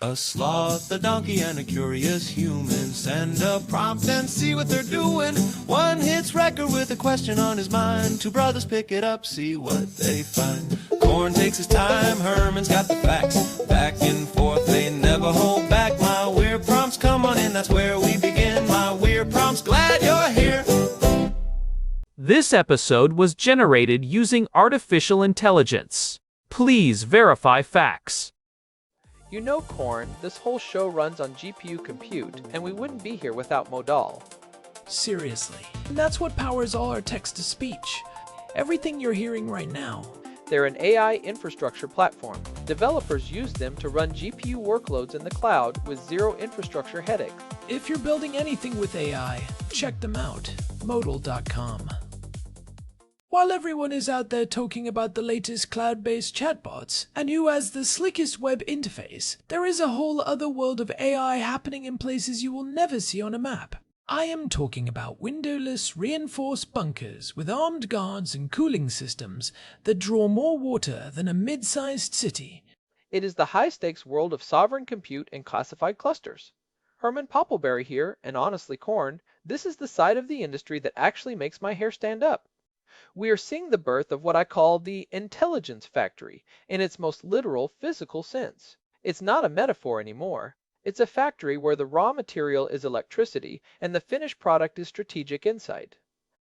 A sloth, a donkey, and a curious human. Send a prompt and see what they're doing. One hits record with a question on his mind. Two brothers pick it up, see what they find. Corn takes his time, Herman's got the facts. Back and forth, they never hold back. My weird prompts, come on in, that's where we begin. My weird prompts, glad you're here. This episode was generated using artificial intelligence. Please verify facts. You know, Corn, this whole show runs on GPU compute, and we wouldn't be here without Modal. Seriously. And that's what powers all our text-to-speech. Everything you're hearing right now. They're an AI infrastructure platform. Developers use them to run GPU workloads in the cloud with zero infrastructure headaches. If you're building anything with AI, check them out. Modal.com. While everyone is out there talking about the latest cloud-based chatbots and who has the slickest web interface, there is a whole other world of AI happening in places you will never see on a map. I am talking about windowless, reinforced bunkers with armed guards and cooling systems that draw more water than a mid-sized city. It is the high-stakes world of sovereign compute and classified clusters. Herman Poppleberry here, and honestly, Corn, this is the side of the industry that actually makes my hair stand up. We are seeing the birth of what I call the intelligence factory in its most literal physical sense. It's not a metaphor anymore. It's a factory where the raw material is electricity and the finished product is strategic insight.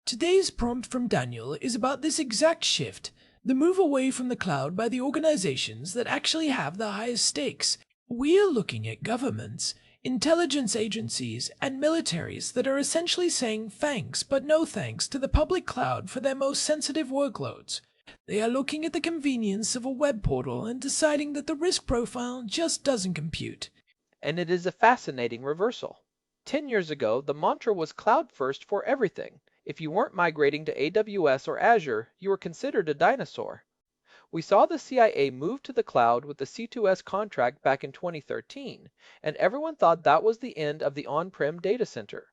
Today's prompt from Daniel is about this exact shift, the move away from the cloud by the organizations that actually have the highest stakes. We are looking at governments, intelligence agencies, and militaries that are essentially saying thanks but no thanks to the public cloud for their most sensitive workloads. They are looking at the convenience of a web portal and deciding that the risk profile just doesn't compute. And it is a fascinating reversal. 10 years ago, the mantra was cloud first for everything. If you weren't migrating to AWS or Azure, you were considered a dinosaur. We saw the CIA move to the cloud with the C2S contract back in 2013, and everyone thought that was the end of the on-prem data center.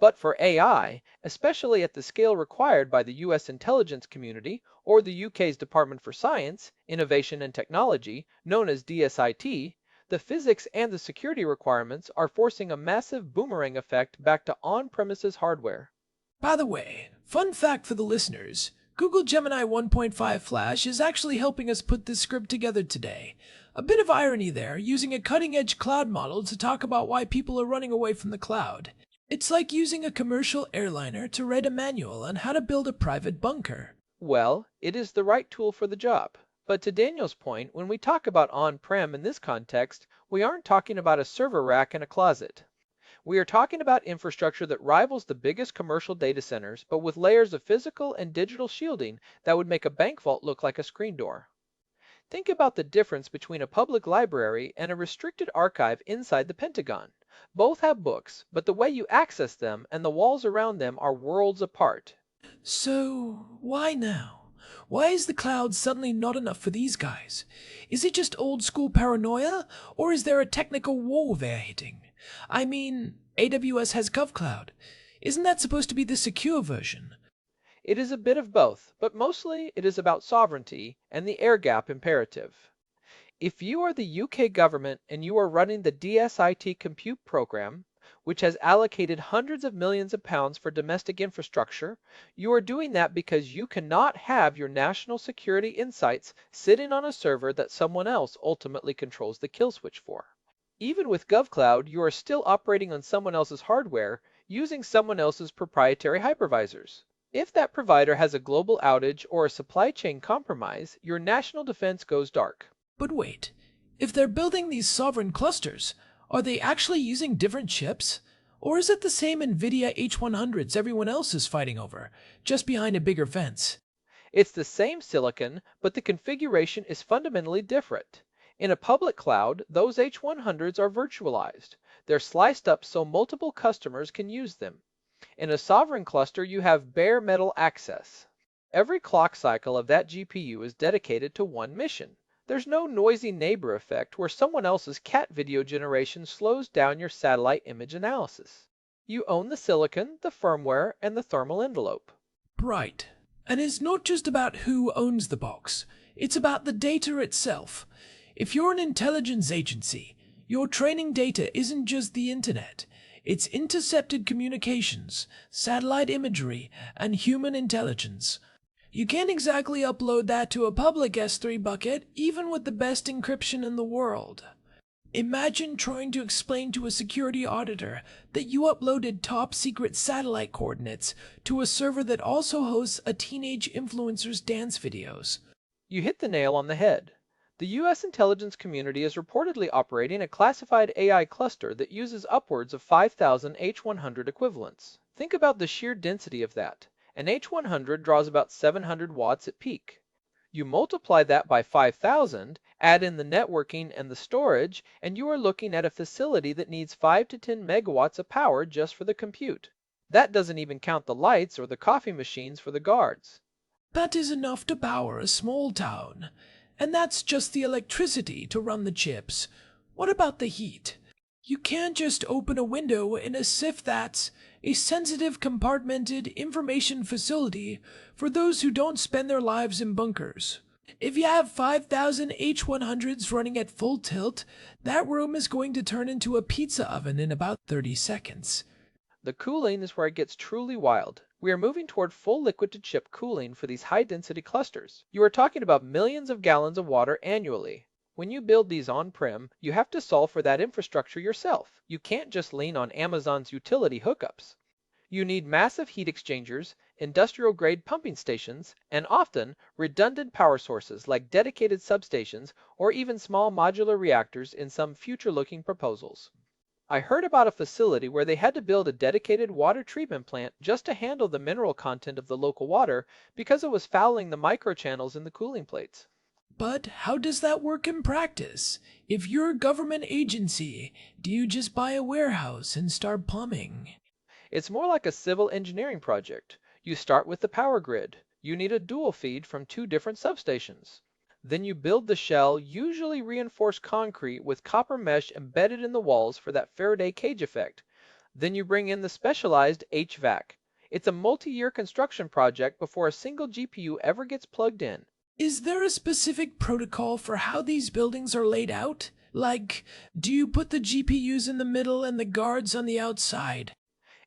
But for AI, especially at the scale required by the US intelligence community or the UK's Department for Science, Innovation and Technology, known as DSIT, the physics and the security requirements are forcing a massive boomerang effect back to on-premises hardware. By the way, fun fact for the listeners, Google Gemini 1.5 Flash is actually helping us put this script together today. A bit of irony there, using a cutting-edge cloud model to talk about why people are running away from the cloud. It's like using a commercial airliner to write a manual on how to build a private bunker. Well, it is the right tool for the job. But to Daniel's point, when we talk about on-prem in this context, we aren't talking about a server rack and a closet. We are talking about infrastructure that rivals the biggest commercial data centers, but with layers of physical and digital shielding that would make a bank vault look like a screen door. Think about the difference between a public library and a restricted archive inside the Pentagon. Both have books, but the way you access them and the walls around them are worlds apart. So, why now? Why is the cloud suddenly not enough for these guys? Is it just old-school paranoia, or is there a technical wall they're hitting? I mean, AWS has GovCloud. Isn't that supposed to be the secure version? It is a bit of both, but mostly it is about sovereignty and the air gap imperative. If you are the UK government and you are running the DSIT compute program, which has allocated hundreds of millions of pounds for domestic infrastructure, you are doing that because you cannot have your national security insights sitting on a server that someone else ultimately controls the kill switch for. Even with GovCloud, you are still operating on someone else's hardware using someone else's proprietary hypervisors. If that provider has a global outage or a supply chain compromise, your national defense goes dark. But wait, if they're building these sovereign clusters, are they actually using different chips? Or is it the same NVIDIA H100s everyone else is fighting over, just behind a bigger fence? It's the same silicon, but the configuration is fundamentally different. In a public cloud, those H100s are virtualized. They're sliced up so multiple customers can use them. In a sovereign cluster, you have bare metal access. Every clock cycle of that GPU is dedicated to one mission. There's no noisy neighbor effect where someone else's cat video generation slows down your satellite image analysis. You own the silicon, the firmware, and the thermal envelope. Right. And it's not just about who owns the box. It's about the data itself. If you're an intelligence agency, Your training data isn't just the internet. It's intercepted communications, satellite imagery, and human intelligence. You can't exactly upload that to a public S3 bucket, even with the best encryption in the world. Imagine trying to explain to a security auditor that you uploaded top-secret satellite coordinates to a server that also hosts a teenage influencer's dance videos. You hit the nail on the head. The U.S. intelligence community is reportedly operating a classified AI cluster that uses upwards of 5,000 H100 equivalents. Think about the sheer density of that. An H100 draws about 700 watts at peak. You multiply that by 5,000, add in the networking and the storage, and you are looking at a facility that needs 5 to 10 megawatts of power just for the compute. That doesn't even count the lights or the coffee machines for the guards. That is enough to power a small town. And that's just the electricity to run the chips. What about the heat? You can't just open a window in a SIF that's a sensitive compartmented information facility for those who don't spend their lives in bunkers. If you have 5,000 H100s running at full tilt, that room is going to turn into a pizza oven in about 30 seconds. The cooling is where it gets truly wild. We are moving toward full liquid-to-chip cooling for these high-density clusters. You are talking about millions of gallons of water annually. When you build these on-prem, you have to solve for that infrastructure yourself. You can't just lean on Amazon's utility hookups. You need massive heat exchangers, industrial-grade pumping stations, and often redundant power sources like dedicated substations or even small modular reactors in some future-looking proposals. I heard about a facility where they had to build a dedicated water treatment plant just to handle the mineral content of the local water because it was fouling the microchannels in the cooling plates. But how does that work in practice? If you're a government agency, do you just buy a warehouse and start plumbing? It's more like a civil engineering project. You start with the power grid. You need a dual feed from 2 different substations. Then you build the shell, usually reinforced concrete with copper mesh embedded in the walls for that Faraday cage effect. Then you bring in the specialized HVAC. It's a multi-year construction project before a single GPU ever gets plugged in. Is there a specific protocol for how these buildings are laid out? Like, do you put the GPUs in the middle and the guards on the outside?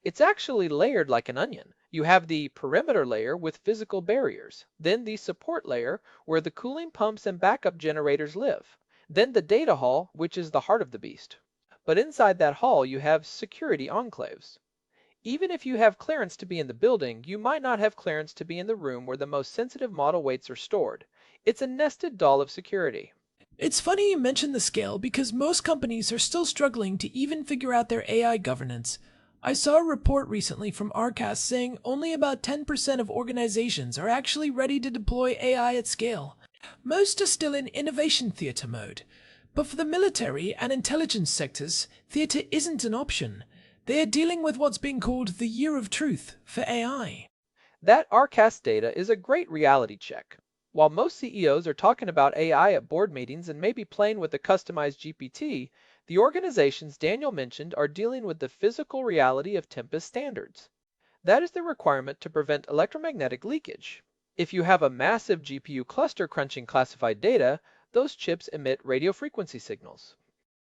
It's actually layered like an onion. You have the perimeter layer with physical barriers, then the support layer where the cooling pumps and backup generators live, then the data hall, which is the heart of the beast. But inside that hall you have security enclaves. Even if you have clearance to be in the building, you might not have clearance to be in the room where the most sensitive model weights are stored. It's a nested doll of security. It's funny you mention the scale because most companies are still struggling to even figure out their AI governance. I saw a report recently from Arcast saying only about 10% of organizations are actually ready to deploy AI at scale. Most are still in innovation theater mode. But for the military and intelligence sectors, theater isn't an option. They are dealing with what's being called the year of truth for AI. That RCAS data is a great reality check. While most CEOs are talking about AI at board meetings and maybe playing with a customized GPT, the organizations Daniel mentioned are dealing with the physical reality of TEMPEST standards. That is the requirement to prevent electromagnetic leakage. If you have a massive GPU cluster crunching classified data, those chips emit radio frequency signals.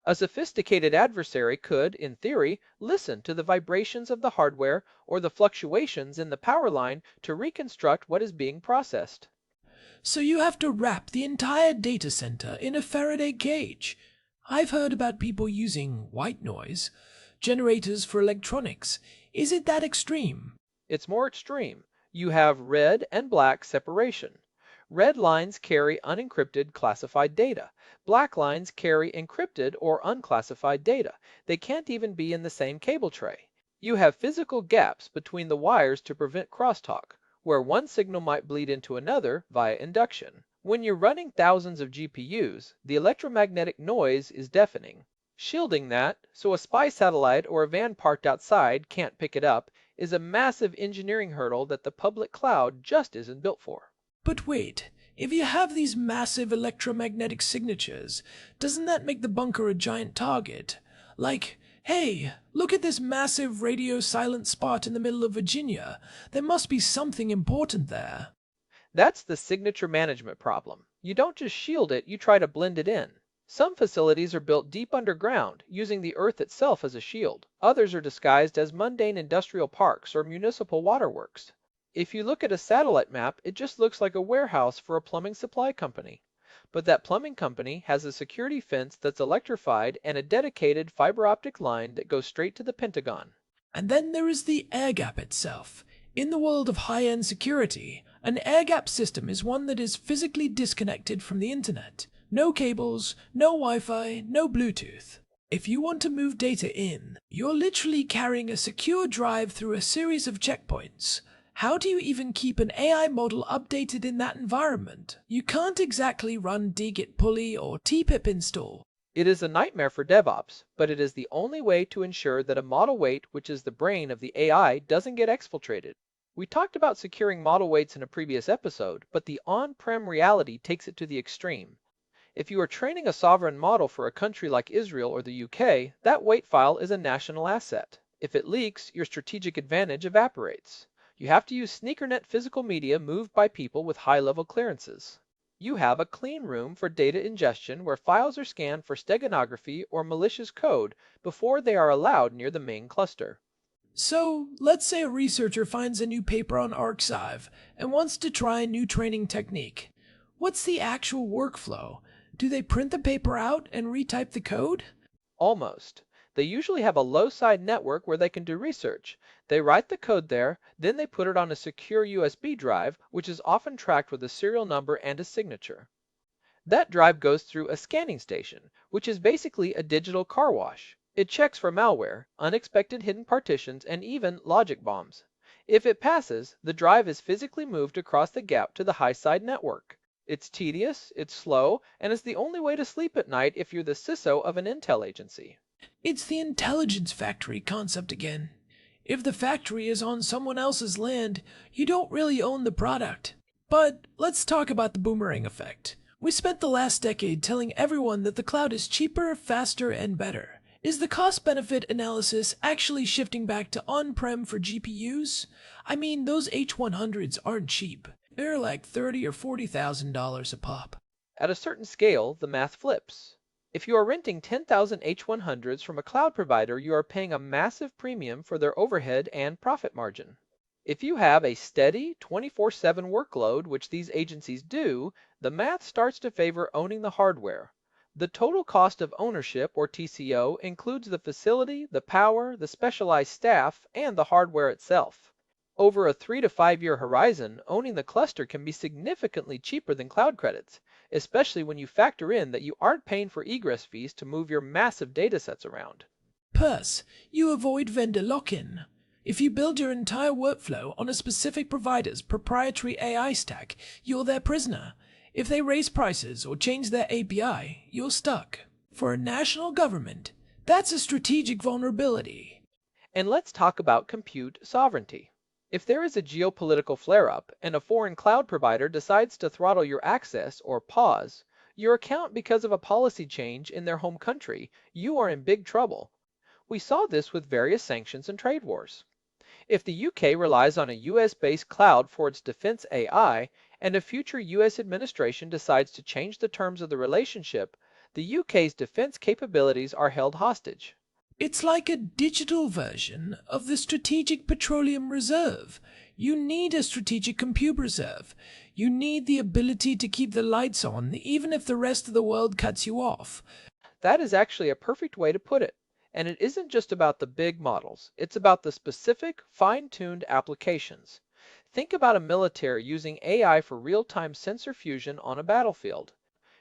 A sophisticated adversary could, in theory, listen to the vibrations of the hardware or the fluctuations in the power line to reconstruct what is being processed. So you have to wrap the entire data center in a Faraday cage. I've heard about people using white noise generators for electronics. Is it that extreme? It's more extreme. You have red and black separation. Red lines carry unencrypted classified data. Black lines carry encrypted or unclassified data. They can't even be in the same cable tray. You have physical gaps between the wires to prevent crosstalk, where one signal might bleed into another via induction. When you're running thousands of GPUs, the electromagnetic noise is deafening. Shielding that, so a spy satellite or a van parked outside can't pick it up, is a massive engineering hurdle that the public cloud just isn't built for. But wait, if you have these massive electromagnetic signatures, doesn't that make the bunker a giant target? Like, hey, look at this massive radio silent spot in the middle of Virginia. There must be something important there. That's the signature management problem. You don't just shield it, you try to blend it in. Some facilities are built deep underground, using the earth itself as a shield. Others are disguised as mundane industrial parks or municipal waterworks. If you look at a satellite map, it just looks like a warehouse for a plumbing supply company. But that plumbing company has a security fence that's electrified and a dedicated fiber optic line that goes straight to the Pentagon. And then there is the air gap itself. In the world of high-end security, an air gap system is one that is physically disconnected from the internet. No cables, no Wi-Fi, no Bluetooth. If you want to move data in, you're literally carrying a secure drive through a series of checkpoints. How do you even keep an AI model updated in that environment? You can't exactly run dgit pulley or tpip install. It is a nightmare for DevOps, but it is the only way to ensure that a model weight, which is the brain of the AI, doesn't get exfiltrated. We talked about securing model weights in a previous episode, but the on-prem reality takes it to the extreme. If you are training a sovereign model for a country like Israel or the UK, that weight file is a national asset. If it leaks, your strategic advantage evaporates. You have to use SneakerNet physical media moved by people with high-level clearances. You have a clean room for data ingestion where files are scanned for steganography or malicious code before they are allowed near the main cluster. So, let's say a researcher finds a new paper on arXiv and wants to try a new training technique. What's the actual workflow? Do they print the paper out and retype the code? Almost. They usually have a low-side network where they can do research. They write the code there, then they put it on a secure USB drive, which is often tracked with a serial number and a signature. That drive goes through a scanning station, which is basically a digital car wash. It checks for malware, unexpected hidden partitions, and even logic bombs. If it passes, the drive is physically moved across the gap to the high-side network. It's tedious, it's slow, and it's the only way to sleep at night if you're the CISO of an intel agency. It's the intelligence factory concept again. If the factory is on someone else's land, you don't really own the product. But let's talk about the boomerang effect. We spent the last decade telling everyone that the cloud is cheaper, faster, and better. Is the cost-benefit analysis actually shifting back to on-prem for GPUs? I mean, those H100s aren't cheap. They're like $30,000 or $40,000 a pop. At a certain scale, the math flips. If you are renting 10,000 H100s from a cloud provider, you are paying a massive premium for their overhead and profit margin. If you have a steady 24/7 workload, which these agencies do, the math starts to favor owning the hardware. The total cost of ownership, or TCO, includes the facility, the power, the specialized staff, and the hardware itself. Over a 3 to 5 year horizon, owning the cluster can be significantly cheaper than cloud credits, especially when you factor in that you aren't paying for egress fees to move your massive datasets around. Plus, you avoid vendor lock-in. If you build your entire workflow on a specific provider's proprietary AI stack, you're their prisoner. If they raise prices or change their API, you're stuck. For a national government, that's a strategic vulnerability. And let's talk about compute sovereignty. If there is a geopolitical flare-up and a foreign cloud provider decides to throttle your access or pause your account because of a policy change in their home country, you are in big trouble. We saw this with various sanctions and trade wars. If the UK relies on a US-based cloud for its defense AI, and a future US administration decides to change the terms of the relationship, the UK's defense capabilities are held hostage. It's like a digital version of the Strategic Petroleum Reserve. You need a strategic compute reserve. You need the ability to keep the lights on even if the rest of the world cuts you off. That is actually a perfect way to put it. And it isn't just about the big models. It's about the specific, fine-tuned applications. Think about a military using AI for real-time sensor fusion on a battlefield.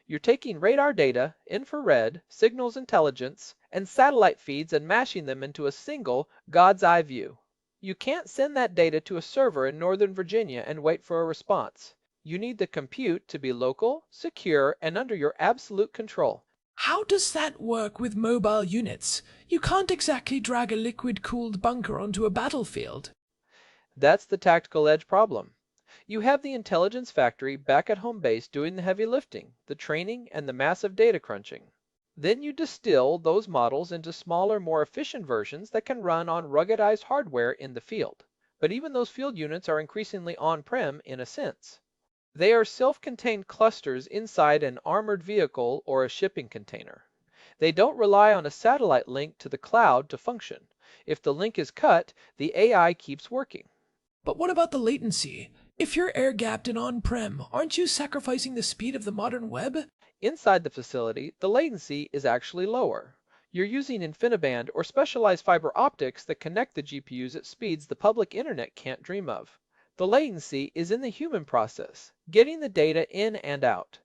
You're taking radar data, infrared, signals intelligence, and satellite feeds and mashing them into a single God's eye view. You can't send that data to a server in Northern Virginia and wait for a response. You need the compute to be local, secure, and under your absolute control. How does that work with mobile units? You can't exactly drag a liquid-cooled bunker onto a battlefield. That's the tactical edge problem. You have the intelligence factory back at home base doing the heavy lifting, the training, and the massive data crunching. Then you distill those models into smaller, more efficient versions that can run on ruggedized hardware in the field. But even those field units are increasingly on-prem in a sense. They are self-contained clusters inside an armored vehicle or a shipping container. They don't rely on a satellite link to the cloud to function. If the link is cut, the AI keeps working. But what about the latency? If you're air-gapped and on-prem, aren't you sacrificing the speed of the modern web? Inside the facility, the latency is actually lower. You're using InfiniBand or specialized fiber optics that connect the GPUs at speeds the public internet can't dream of. The latency is in the human process, getting the data in and out.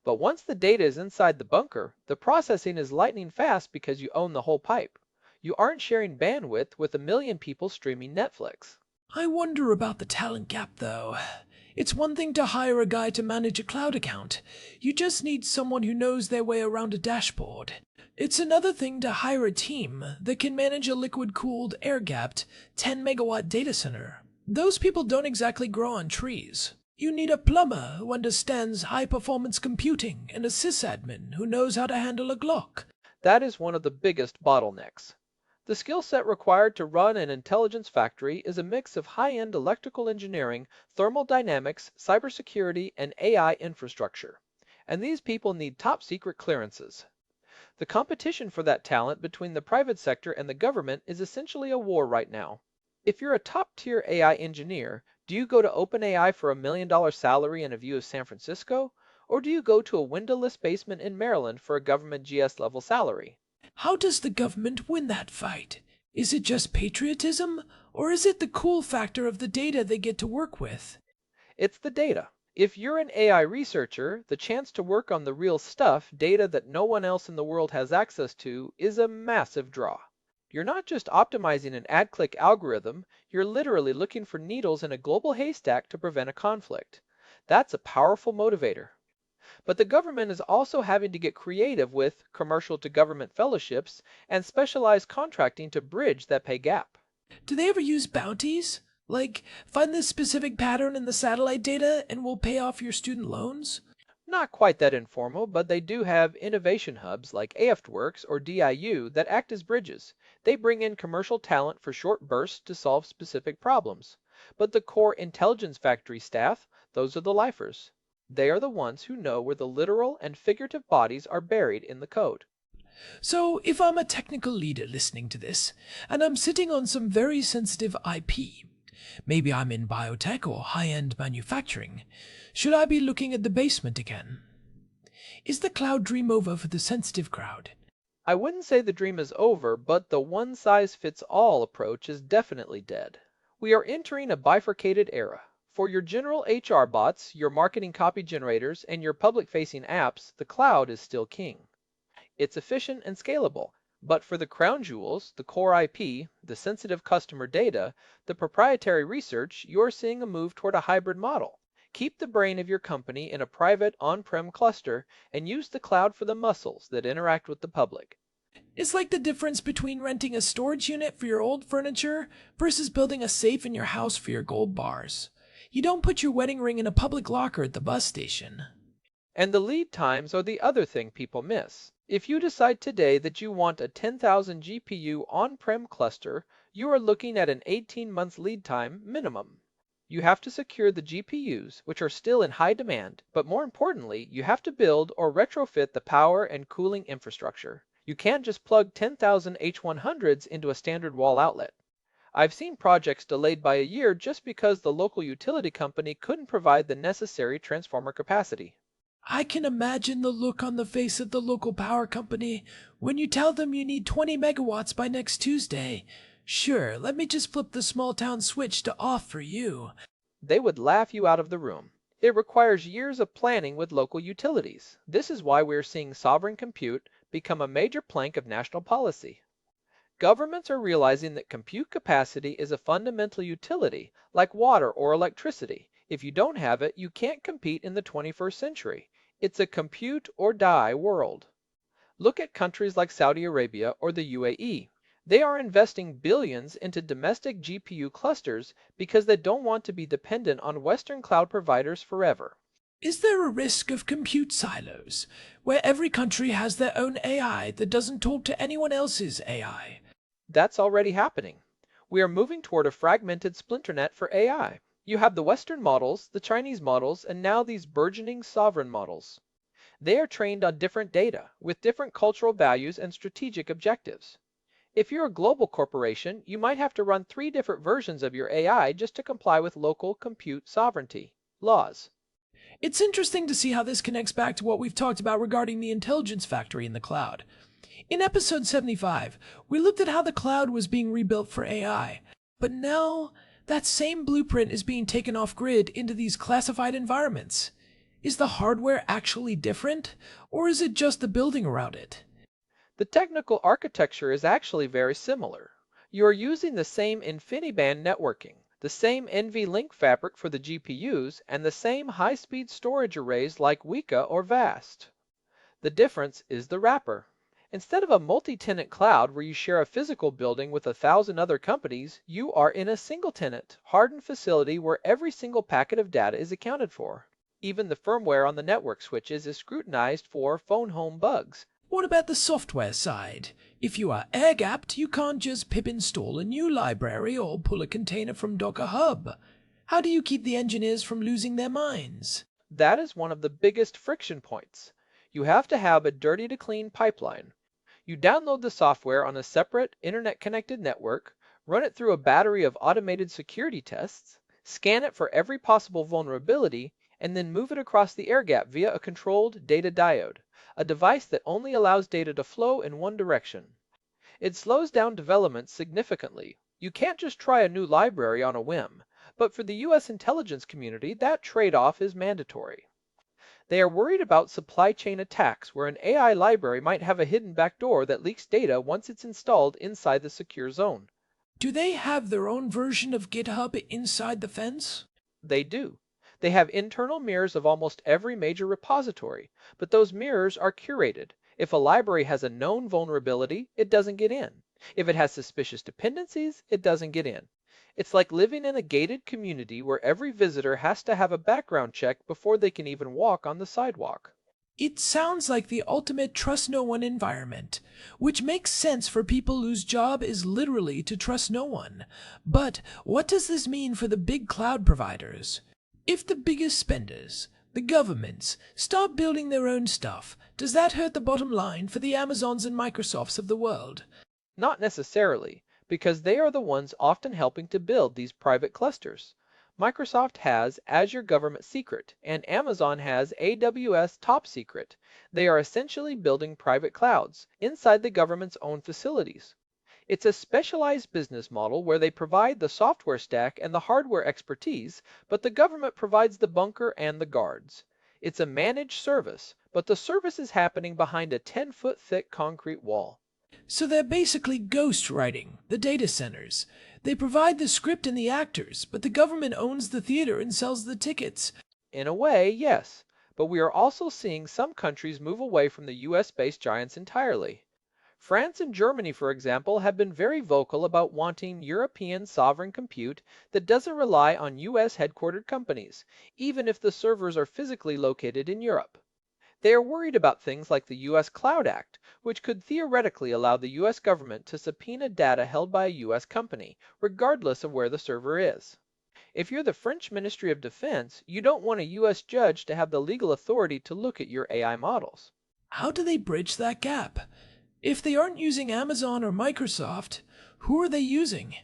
But once the data is inside the bunker, the processing is lightning fast because you own the whole pipe. You aren't sharing bandwidth with a million people streaming Netflix. I wonder about the talent gap, though. It's one thing to hire a guy to manage a cloud account. You just need someone who knows their way around a dashboard. It's another thing to hire a team that can manage a liquid-cooled, air-gapped, 10-megawatt data center. Those people don't exactly grow on trees. You need a plumber who understands high-performance computing and a sysadmin who knows how to handle a Glock. That is one of the biggest bottlenecks. The skill set required to run an intelligence factory is a mix of high-end electrical engineering, thermal dynamics, cybersecurity, and AI infrastructure. And these people need top-secret clearances. The competition for that talent between the private sector and the government is essentially a war right now. If you're a top-tier AI engineer, do you go to OpenAI for $1 million salary and a view of San Francisco? Or do you go to a windowless basement in Maryland for a government GS-level salary? How does the government win that fight? Is it just patriotism, or is it the cool factor of the data they get to work with? It's the data. If you're an AI researcher, the chance to work on the real stuff, data that no one else in the world has access to, is a massive draw. You're not just optimizing an ad-click algorithm, you're literally looking for needles in a global haystack to prevent a conflict. That's a powerful motivator. But the government is also having to get creative with commercial-to-government fellowships and specialized contracting to bridge that pay gap. Do they ever use bounties? Like, find this specific pattern in the satellite data and we'll pay off your student loans? Not quite that informal, but they do have innovation hubs like AFTWorks or DIU that act as bridges. They bring in commercial talent for short bursts to solve specific problems. But the core intelligence factory staff, those are the lifers. They are the ones who know where the literal and figurative bodies are buried in the code. So, if I'm a technical leader listening to this, and I'm sitting on some very sensitive IP, maybe I'm in biotech or high-end manufacturing, should I be looking at the basement again? Is the cloud dream over for the sensitive crowd? I wouldn't say the dream is over, but the one-size-fits-all approach is definitely dead. We are entering a bifurcated era. For your general HR bots, your marketing copy generators, and your public-facing apps, the cloud is still king. It's efficient and scalable, but for the crown jewels, the core IP, the sensitive customer data, the proprietary research, you're seeing a move toward a hybrid model. Keep the brain of your company in a private on-prem cluster and use the cloud for the muscles that interact with the public. It's like the difference between renting a storage unit for your old furniture versus building a safe in your house for your gold bars. You don't put your wedding ring in a public locker at the bus station. And the lead times are the other thing people miss. If you decide today that you want a 10,000 GPU on-prem cluster, you are looking at an 18 months lead time minimum. You have to secure the GPUs, which are still in high demand, but more importantly, you have to build or retrofit the power and cooling infrastructure. You can't just plug 10,000 H100s into a standard wall outlet. I've seen projects delayed by a year just because the local utility company couldn't provide the necessary transformer capacity. I can imagine the look on the face of the local power company when you tell them you need 20 megawatts by next Tuesday. Sure, let me just flip the small town switch to off for you. They would laugh you out of the room. It requires years of planning with local utilities. This is why we're seeing sovereign compute become a major plank of national policy. Governments are realizing that compute capacity is a fundamental utility, like water or electricity. If you don't have it, you can't compete in the 21st century. It's a compute or die world. Look at countries like Saudi Arabia or the UAE. They are investing billions into domestic GPU clusters because they don't want to be dependent on Western cloud providers forever. Is there a risk of compute silos, where every country has their own AI that doesn't talk to anyone else's AI? That's already happening. We are moving toward a fragmented splinternet for AI. You have the Western models, the Chinese models, and now these burgeoning sovereign models. They are trained on different data, with different cultural values and strategic objectives. If you're a global corporation, you might have to run 3 different versions of your AI just to comply with local compute sovereignty laws. It's interesting to see how this connects back to what we've talked about regarding the intelligence factory in the cloud. In episode 75, we looked at how the cloud was being rebuilt for AI, but now that same blueprint is being taken off grid into these classified environments. Is the hardware actually different, or is it just the building around it? The technical architecture is actually very similar. You are using the same InfiniBand networking, the same NVLink fabric for the GPUs, and the same high-speed storage arrays like Weka or VAST. The difference is the wrapper. Instead of a multi-tenant cloud where you share a physical building with 1,000 other companies, you are in a single-tenant, hardened facility where every single packet of data is accounted for. Even the firmware on the network switches is scrutinized for phone home bugs. What about the software side? If you are air-gapped, you can't just pip install a new library or pull a container from Docker Hub. How do you keep the engineers from losing their minds? That is one of the biggest friction points. You have to have a dirty to clean pipeline. You download the software on a separate internet-connected network, run it through a battery of automated security tests, scan it for every possible vulnerability, and then move it across the air gap via a controlled data diode, a device that only allows data to flow in one direction. It slows down development significantly. You can't just try a new library on a whim, but for the US intelligence community, that trade-off is mandatory. They are worried about supply chain attacks where an AI library might have a hidden backdoor that leaks data once it's installed inside the secure zone. Do they have their own version of GitHub inside the fence? They do. They have internal mirrors of almost every major repository, but those mirrors are curated. If a library has a known vulnerability, it doesn't get in. If it has suspicious dependencies, it doesn't get in. It's like living in a gated community where every visitor has to have a background check before they can even walk on the sidewalk. It sounds like the ultimate trust no one environment, which makes sense for people whose job is literally to trust no one. But what does this mean for the big cloud providers? If the biggest spenders, the governments, start building their own stuff, does that hurt the bottom line for the Amazons and Microsofts of the world? Not necessarily, because they are the ones often helping to build these private clusters. Microsoft has Azure Government Secret, and Amazon has AWS Top Secret. They are essentially building private clouds inside the government's own facilities. It's a specialized business model where they provide the software stack and the hardware expertise, but the government provides the bunker and the guards. It's a managed service, but the service is happening behind a 10-foot thick concrete wall. So they're basically ghost writing the data centers. They provide the script and the actors, but the government owns the theater and sells the tickets. In a way, yes, but we are also seeing some countries move away from the US-based giants entirely. France and Germany, for example, have been very vocal about wanting European sovereign compute that doesn't rely on US headquartered companies, even if the servers are physically located in Europe. They are worried about things like the US Cloud Act, which could theoretically allow the US government to subpoena data held by a US company, regardless of where the server is. If you're the French Ministry of Defense, you don't want a US judge to have the legal authority to look at your AI models. How do they bridge that gap? If they aren't using Amazon or Microsoft, who are they using?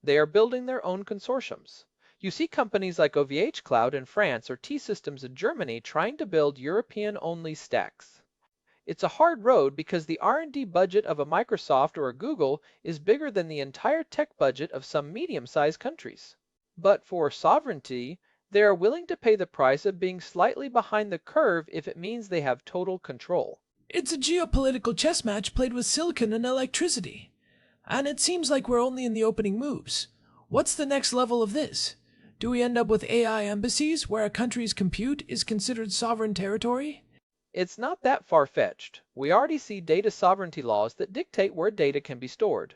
They are building their own consortiums. You see companies like OVH Cloud in France or T-Systems in Germany trying to build European-only stacks. It's a hard road because the R&D budget of a Microsoft or a Google is bigger than the entire tech budget of some medium-sized countries. But for sovereignty, they are willing to pay the price of being slightly behind the curve if it means they have total control. It's a geopolitical chess match played with silicon and electricity. And it seems like we're only in the opening moves. What's the next level of this? Do we end up with AI embassies where a country's compute is considered sovereign territory? It's not that far-fetched. We already see data sovereignty laws that dictate where data can be stored.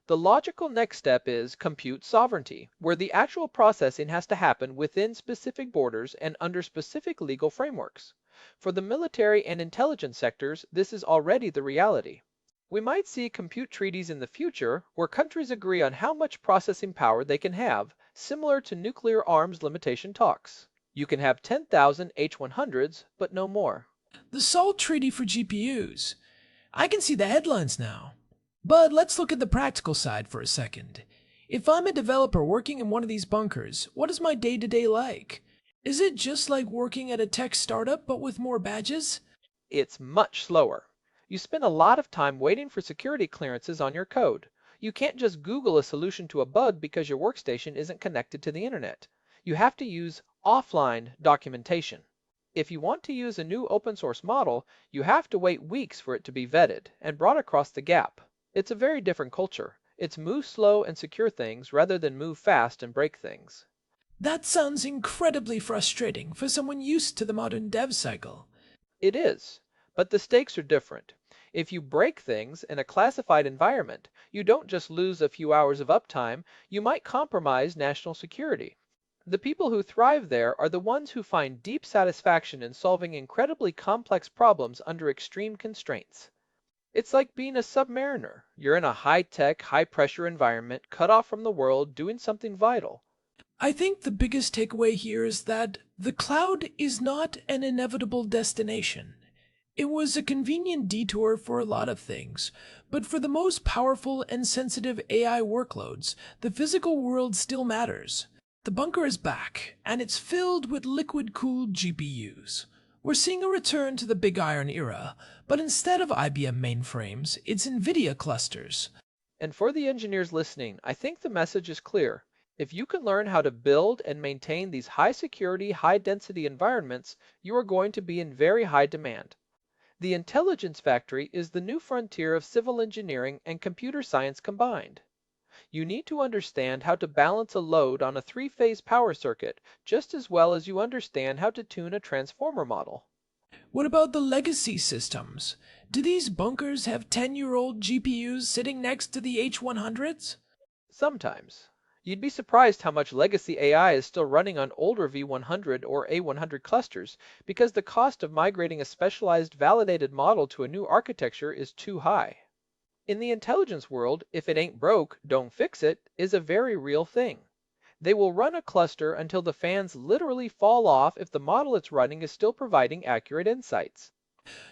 The logical next step is compute sovereignty, where the actual processing has to happen within specific borders and under specific legal frameworks. For the military and intelligence sectors, this is already the reality. We might see compute treaties in the future where countries agree on how much processing power they can have, similar to nuclear arms limitation talks. You can have 10,000 H100s, but no more. The SALT Treaty for GPUs. I can see the headlines now. But let's look at the practical side for a second. If I'm a developer working in one of these bunkers, what is my day-to-day like? Is it just like working at a tech startup but with more badges? It's much slower. You spend a lot of time waiting for security clearances on your code. You can't just Google a solution to a bug because your workstation isn't connected to the internet. You have to use offline documentation. If you want to use a new open source model, you have to wait weeks for it to be vetted and brought across the gap. It's a very different culture. It's move slow and secure things rather than move fast and break things. That sounds incredibly frustrating for someone used to the modern dev cycle. It is, but the stakes are different. If you break things in a classified environment, you don't just lose a few hours of uptime, you might compromise national security. The people who thrive there are the ones who find deep satisfaction in solving incredibly complex problems under extreme constraints. It's like being a submariner. You're in a high-tech, high-pressure environment, cut off from the world, doing something vital. I think the biggest takeaway here is that the cloud is not an inevitable destination. It was a convenient detour for a lot of things, but for the most powerful and sensitive AI workloads, the physical world still matters. The bunker is back, and it's filled with liquid-cooled GPUs. We're seeing a return to the big iron era, but instead of IBM mainframes, it's NVIDIA clusters. And for the engineers listening, I think the message is clear. If you can learn how to build and maintain these high-security, high-density environments, you are going to be in very high demand. The intelligence factory is the new frontier of civil engineering and computer science combined. You need to understand how to balance a load on a three-phase power circuit just as well as you understand how to tune a transformer model. What about the legacy systems? Do these bunkers have 10-year-old GPUs sitting next to the H100s? Sometimes. You'd be surprised how much legacy AI is still running on older V100 or A100 clusters because the cost of migrating a specialized validated model to a new architecture is too high. In the intelligence world, if it ain't broke, don't fix it is a very real thing. They will run a cluster until the fans literally fall off if the model it's running is still providing accurate insights.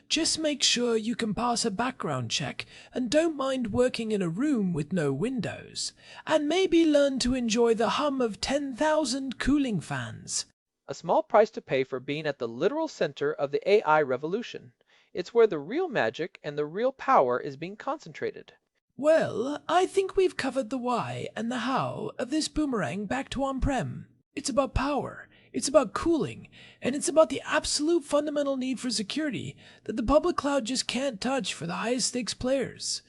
Just make sure you can pass a background check and don't mind working in a room with no windows. And maybe learn to enjoy the hum of 10,000 cooling fans. A small price to pay for being at the literal center of the AI revolution. It's where the real magic and the real power is being concentrated. Well, I think we've covered the why and the how of this boomerang back to on-prem. It's about power, it's about cooling, and it's about the absolute fundamental need for security that the public cloud just can't touch for the highest stakes players.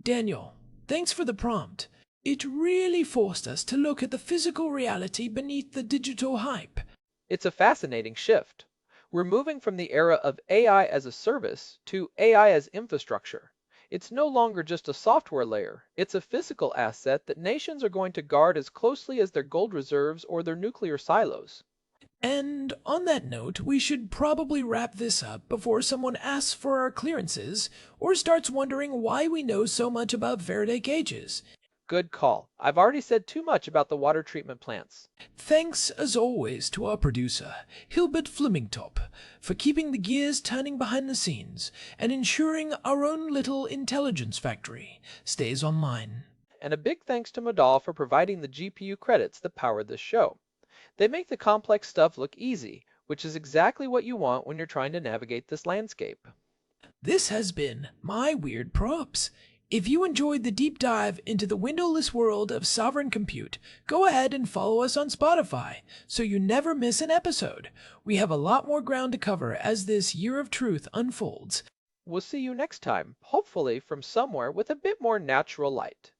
Daniel, thanks for the prompt. It really forced us to look at the physical reality beneath the digital hype. It's a fascinating shift. We're moving from the era of AI as a service to AI as infrastructure. It's no longer just a software layer, it's a physical asset that nations are going to guard as closely as their gold reserves or their nuclear silos. And on that note, we should probably wrap this up before someone asks for our clearances or starts wondering why we know so much about Faraday cages. Good call. I've already said too much about the water treatment plants. Thanks, as always, to our producer, Hilbert Flemingtop, for keeping the gears turning behind the scenes and ensuring our own little intelligence factory stays online. And a big thanks to Modal for providing the GPU credits that power this show. They make the complex stuff look easy, which is exactly what you want when you're trying to navigate this landscape. This has been My Weird Props. If you enjoyed the deep dive into the windowless world of sovereign compute, go ahead and follow us on Spotify so you never miss an episode. We have a lot more ground to cover as this year of truth unfolds. We'll see you next time, hopefully from somewhere with a bit more natural light.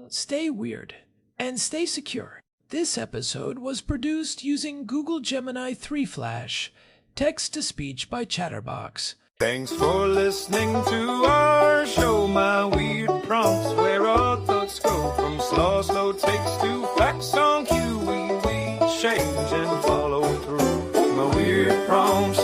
Stay weird and stay secure. This episode was produced using Google Gemini 3 Flash, text-to-speech by Chatterbox. Thanks for listening to our show, My Weird Prompts, where our thoughts go from slow takes to facts on cue. We change and follow through. My Weird Prompts.